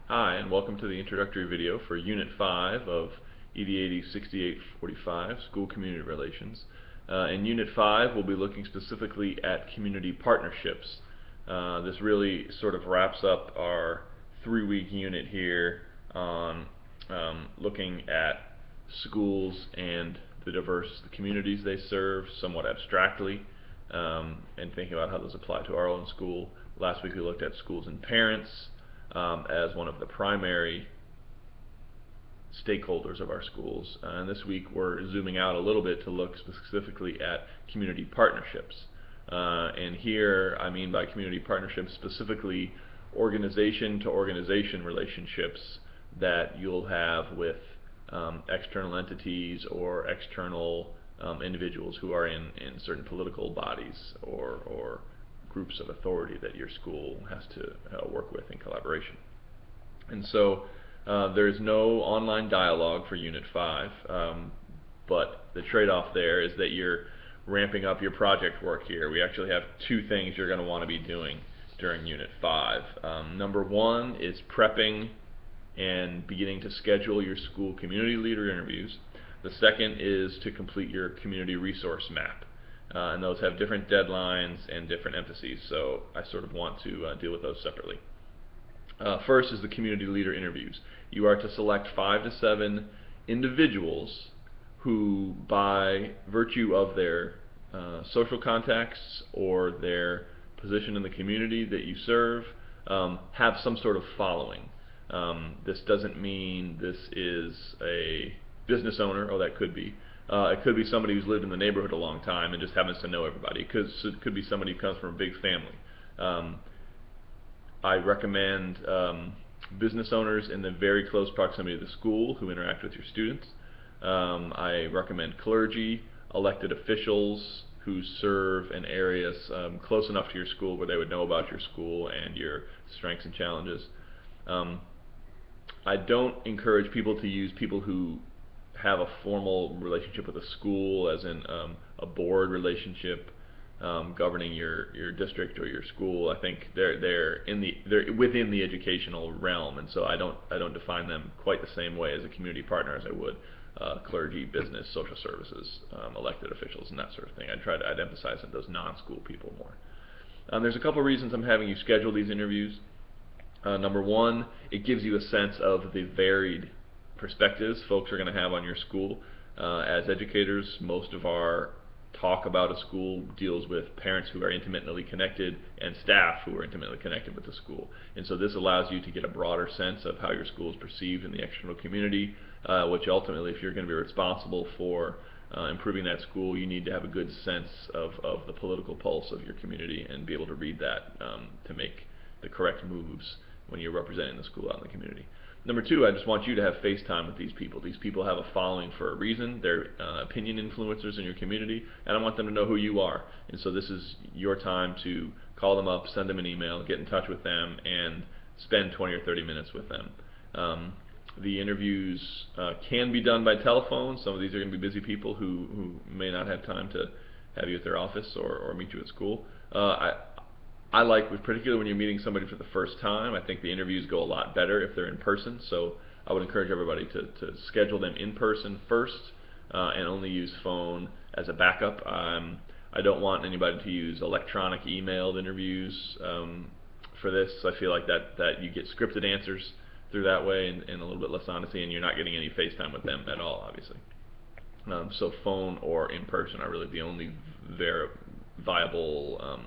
Hi, and welcome to the introductory video for Unit 5 of EDAD 6845, School Community Relations. In Unit 5, we'll be looking specifically at community partnerships. This really sort of wraps up our 3-week unit here on looking at schools and the diverse communities they serve somewhat abstractly, and thinking about how those apply to our own school. Last week we looked at schools and parents as one of the primary stakeholders of our schools. And this week we're zooming out a little bit to look specifically at community partnerships. And here I mean by community partnerships specifically organization to organization relationships that you'll have with external entities or external individuals who are in certain political bodies or groups of authority that your school has to work with in collaboration. And so there's no online dialogue for Unit 5, but the trade-off there is that you're ramping up your project work here. We actually have 2 things you're going to want to be doing during Unit 5. Number 1 is prepping and beginning to schedule your school community leader interviews. The second is to complete your community resource map. And those have different deadlines and different emphases, so I sort of want to deal with those separately. First is the community leader interviews. You are to select 5 to 7 individuals who, by virtue of their social contacts or their position in the community that you serve, have some sort of following. This doesn't mean this is a business owner, oh that could be. It could be somebody who's lived in the neighborhood a long time and just happens to know everybody. It could be somebody who comes from a big family. I recommend business owners in the very close proximity to the school who interact with your students. I recommend clergy, elected officials who serve in areas close enough to your school where they would know about your school and your strengths and challenges. I don't encourage people to use people who have a formal relationship with a school, as in a board relationship governing your district or your school. I think they're within the educational realm, and so I don't define them quite the same way as a community partner as I would clergy, business, social services, elected officials, and that sort of thing. I'd emphasize that those non-school people more. There's a couple reasons I'm having you schedule these interviews. Number 1, it gives you a sense of the varied perspectives folks are going to have on your school. As educators, most of our talk about a school deals with parents who are intimately connected and staff who are intimately connected with the school. And so this allows you to get a broader sense of how your school is perceived in the external community, which ultimately, if you're going to be responsible for improving that school, you need to have a good sense of the political pulse of your community and be able to read that to make the correct moves when you're representing the school out in the community. Number 2, I just want you to have face time with these people. These people have a following for a reason. They're opinion influencers in your community, and I want them to know who you are. And so this is your time to call them up, send them an email, get in touch with them, and spend 20 or 30 minutes with them. The interviews can be done by telephone. Some of these are going to be busy people who may not have time to have you at their office or meet you at school. I like, particularly when you're meeting somebody for the first time, I think the interviews go a lot better if they're in person, so I would encourage everybody to schedule them in person first and only use phone as a backup. I don't want anybody to use electronic emailed interviews for this. I feel like that you get scripted answers through that way and a little bit less honesty, and you're not getting any face time with them at all, obviously. So phone or in person are really the only viable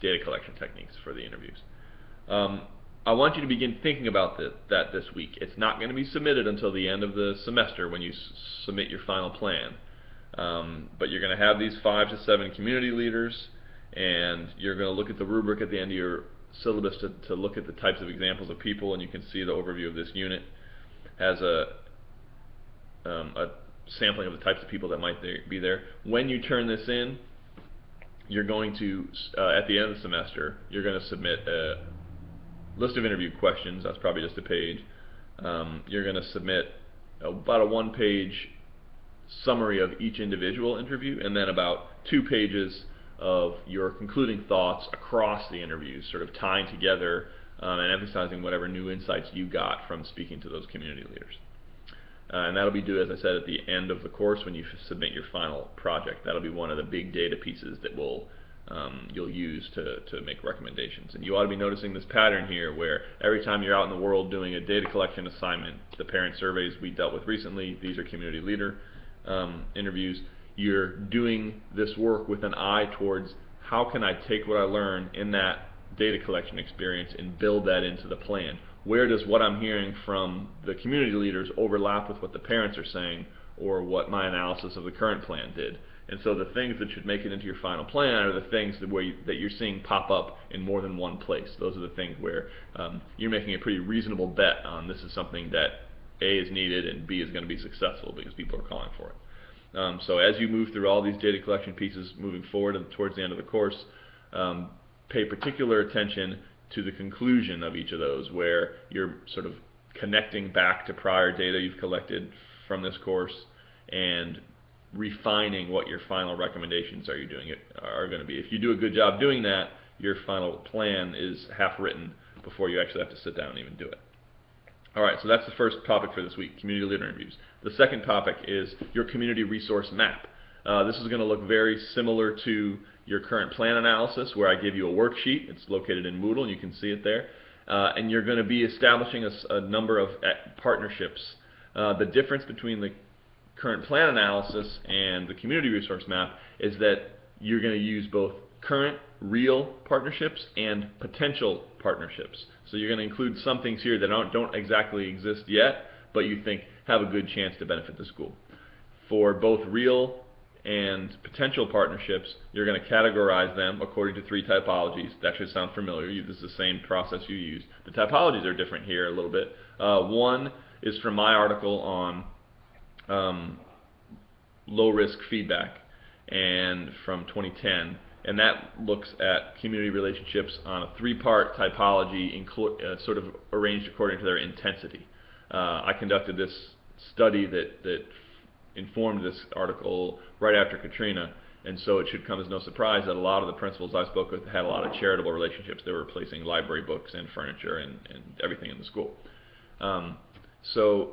data collection techniques for the interviews. I want you to begin thinking about that this week. It's not going to be submitted until the end of the semester when you submit your final plan. But you're going to have these 5 to 7 community leaders, and you're going to look at the rubric at the end of your syllabus to look at the types of examples of people, and you can see the overview of this unit has a sampling of the types of people that might be there. When you turn this in, you're going to, at the end of the semester, you're going to submit a list of interview questions. That's probably just a page. You're going to submit about a 1-page summary of each individual interview, and then about 2 pages of your concluding thoughts across the interviews, sort of tying together and emphasizing whatever new insights you got from speaking to those community leaders. And that'll be due, as I said, at the end of the course when you submit your final project. That'll be one of the big data pieces that you'll use to make recommendations. And you ought to be noticing this pattern here where every time you're out in the world doing a data collection assignment, the parent surveys we dealt with recently, these are community leader interviews, you're doing this work with an eye towards how can I take what I learned in that data collection experience and build that into the plan. Where does what I'm hearing from the community leaders overlap with what the parents are saying or what my analysis of the current plan did? And so the things that should make it into your final plan are the things that you're seeing pop up in more than one place. Those are the things where you're making a pretty reasonable bet on this is something that A is needed and B is going to be successful because people are calling for it. So as you move through all these data collection pieces moving forward and towards the end of the course, pay particular attention to the conclusion of each of those, where you're sort of connecting back to prior data you've collected from this course and refining what your final recommendations are going to be. If you do a good job doing that, your final plan is half written before you actually have to sit down and even do it. Alright, so that's the first topic for this week, community leader interviews. The second topic is your community resource map. This is going to look very similar to your current plan analysis, where I give you a worksheet. It's located in Moodle, and you can see it there. And you're going to be establishing a number of partnerships. The difference between the current plan analysis and the community resource map is that you're going to use both current real partnerships and potential partnerships. So you're going to include some things here that don't exactly exist yet, but you think have a good chance to benefit the school. For both real and potential partnerships, you're going to categorize them according to 3 typologies. That should sound familiar. This is the same process you use. The typologies are different here a little bit. One is from my article on low-risk feedback and from 2010, and that looks at community relationships on a 3-part typology sort of arranged according to their intensity. I conducted this study that informed this article right after Katrina, and so it should come as no surprise that a lot of the principals I spoke with had a lot of charitable relationships. They were replacing library books and furniture and everything in the school. So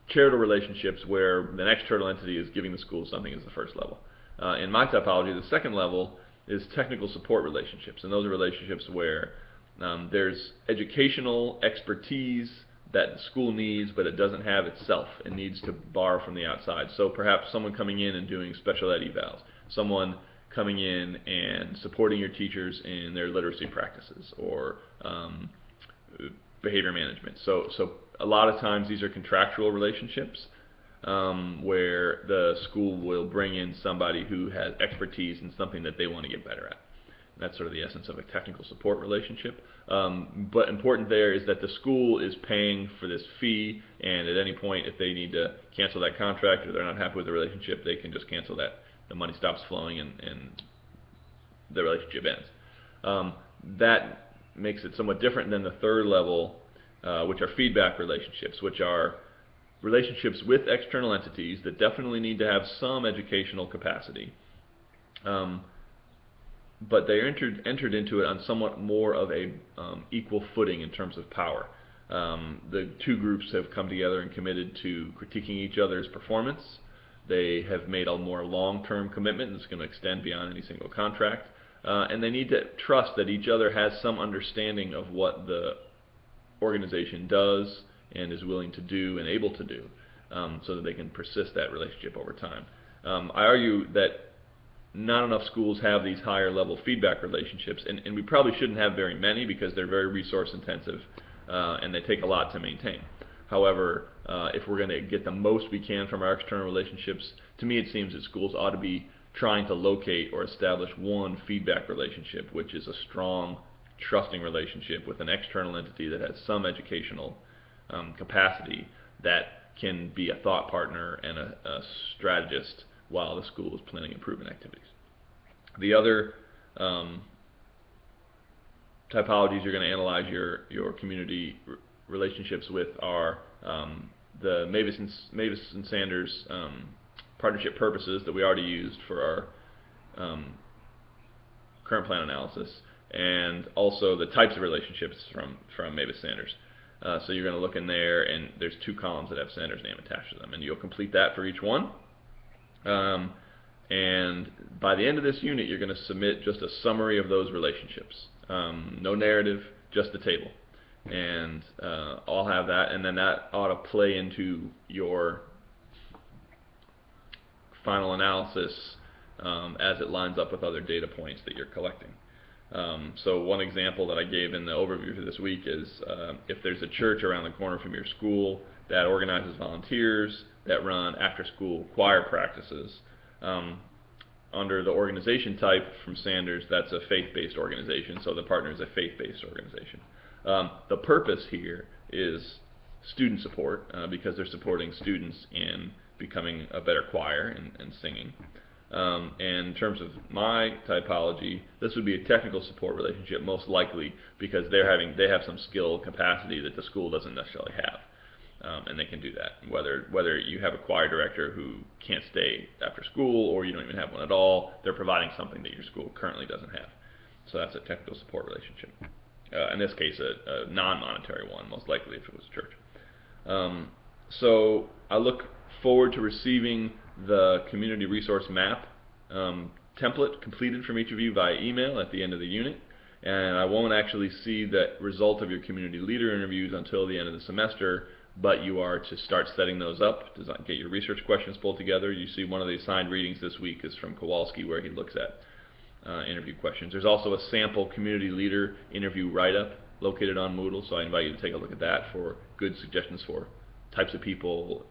charitable relationships where an external entity is giving the school something is the first level. In my typology, the second level is technical support relationships, and those are relationships where there's educational expertise that the school needs, but it doesn't have itself. It needs to borrow from the outside. So perhaps someone coming in and doing special ed evals, someone coming in and supporting your teachers in their literacy practices or behavior management. So a lot of times these are contractual relationships where the school will bring in somebody who has expertise in something that they want to get better at. That's sort of the essence of a technical support relationship. But important there is that the school is paying for this fee, and at any point if they need to cancel that contract or they're not happy with the relationship, they can just cancel that. The money stops flowing and the relationship ends. That makes it somewhat different than the third level, which are feedback relationships, which are relationships with external entities that definitely need to have some educational capacity. But they entered into it on somewhat more of a equal footing in terms of power. The 2 groups have come together and committed to critiquing each other's performance. They have made a more long-term commitment that's going to extend beyond any single contract. And they need to trust that each other has some understanding of what the organization does and is willing to do and able to do, so that they can persist that relationship over time. I argue that not enough schools have these higher level feedback relationships, and we probably shouldn't have very many because they're very resource intensive and they take a lot to maintain. However, if we're going to get the most we can from our external relationships, to me it seems that schools ought to be trying to locate or establish one feedback relationship, which is a strong, trusting relationship with an external entity that has some educational capacity that can be a thought partner and a strategist while the school is planning improvement activities. The other typologies you're going to analyze your community relationships with are the Mavis and Sanders partnership purposes that we already used for our current plan analysis, and also the types of relationships from Mavis Sanders. So you're going to look in there, and there's 2 columns that have Sanders' name attached to them, and you'll complete that for each one. And by the end of this unit, you're going to submit just a summary of those relationships. No narrative, just the table. And I'll have that, and then that ought to play into your final analysis as it lines up with other data points that you're collecting. So one example that I gave in the overview for this week is if there's a church around the corner from your school that organizes volunteers that run after-school choir practices, under the organization type from Sanders, that's a faith-based organization, so the partner is a faith-based organization. The purpose here is student support, because they're supporting students in becoming a better choir and singing. And in terms of my typology, this would be a technical support relationship, most likely, because they have some skill capacity that the school doesn't necessarily have. And they can do that. Whether you have a choir director who can't stay after school, or you don't even have one at all, they're providing something that your school currently doesn't have. So that's a technical support relationship. In this case, a non-monetary one, most likely if it was a church. So I look forward to receiving the community resource map template completed from each of you via email at the end of the unit. And I won't actually see the result of your community leader interviews until the end of the semester, but you are to start setting those up, get your research questions pulled together. You see one of the assigned readings this week is from Kowalski, where he looks at interview questions. There's also a sample community leader interview write-up located on Moodle, so I invite you to take a look at that for good suggestions for types of people,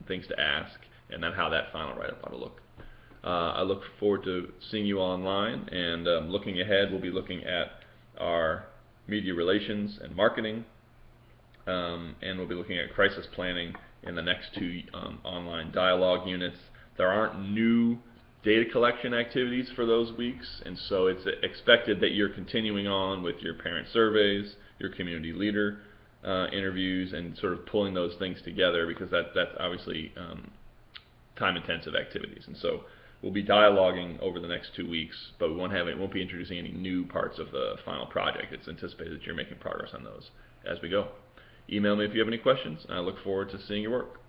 things to ask, and then how that final write-up ought to look. I look forward to seeing you online, and looking ahead, we'll be looking at our media relations and marketing, and we'll be looking at crisis planning in the next 2 online dialogue units. There aren't new data collection activities for those weeks, and so it's expected that you're continuing on with your parent surveys, your community leader interviews, and sort of pulling those things together, because that's obviously time-intensive activities. And so we'll be dialoguing over the next 2 weeks, but we won't be introducing any new parts of the final project. It's anticipated that you're making progress on those as we go. Email me if you have any questions, and I look forward to seeing your work.